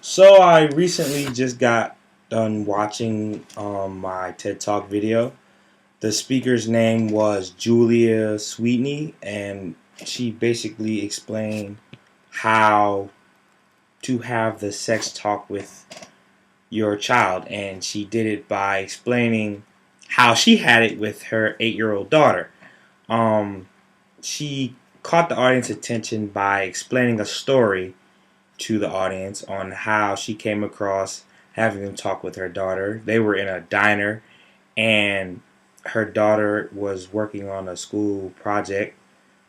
So I recently just got done watching my TED Talk video. The speaker's name was Julia Sweeney, and she basically explained how to have the sex talk with your child, and she did it by explaining how she had it with her 8-year-old daughter. Um, she caught the audience attention by explaining a story to the audience on how she came across having them talk with her daughter. They were in a diner, and her daughter was working on a school project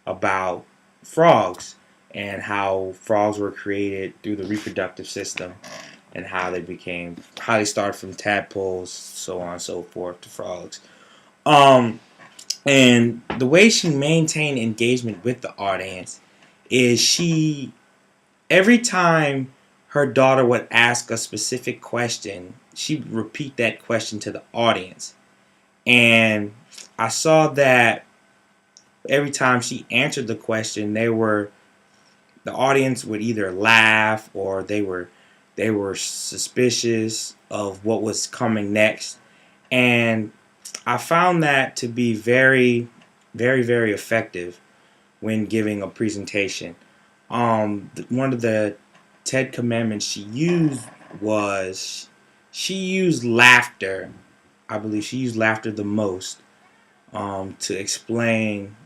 about frogs and how frogs were created through the reproductive system and how they started from tadpoles, so on and so forth, to frogs. Um, and the way she maintained engagement with the audience is every time her daughter would ask a specific question, she would repeat that question to the audience. And I saw that every time she answered the question, the audience would either laugh or they were suspicious of what was coming next. And I found that to be very, very, very effective when giving a presentation. One of the TED commandments she used was she used laughter. I believe she used laughter the most to explain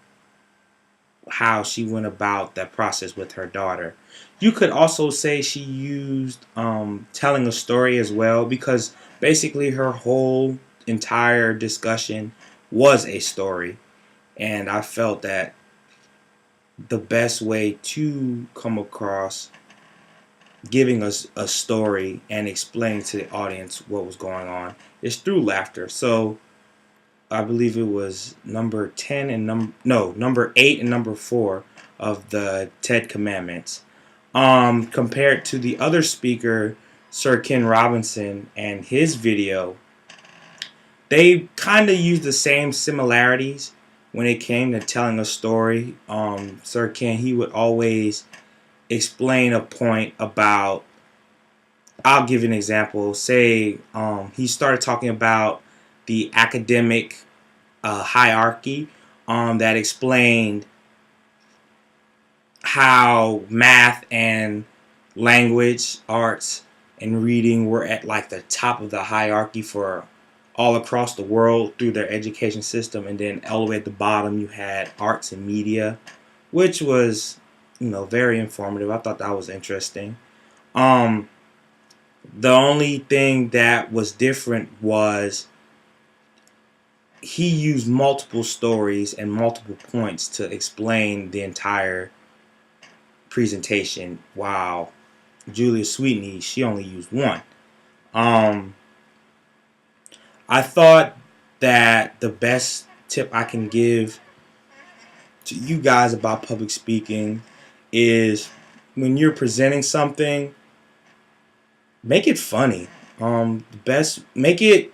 how she went about that process with her daughter. You could also say she used telling a story as well, because basically her whole entire discussion was a story. And I felt that the best way to come across giving us a story and explaining to the audience what was going on is through laughter. So I believe it was number 10 and number 8 and number 4 of the TED Commandments. Compared to the other speaker, Sir Ken Robinson, and his video, they kind of used the same similarities when it came to telling a story. Sir Ken, he would always explain a point about. I'll give you an example. Say he started talking about the academic hierarchy that explained how math and language arts and reading were at like the top of the hierarchy for all across the world through their education system, and then all the way at the bottom you had arts and media, which was very informative. I thought that was interesting. um the only thing that was different was he used multiple stories and multiple points to explain the entire presentation. Wow. Julia Sweetney, she only used one. Um, I thought that the best tip I can give to you guys about public speaking is when you're presenting something, make it funny. Best make it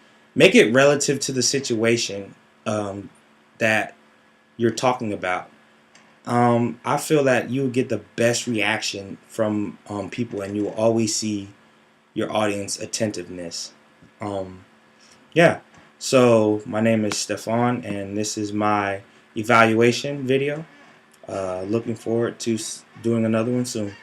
relative to the situation that you're talking about. I feel that you will get the best reaction from people, and you will always see your audience attentiveness. Um, yeah. So my name is Stefan, and this is my evaluation video. Looking forward to doing another one soon.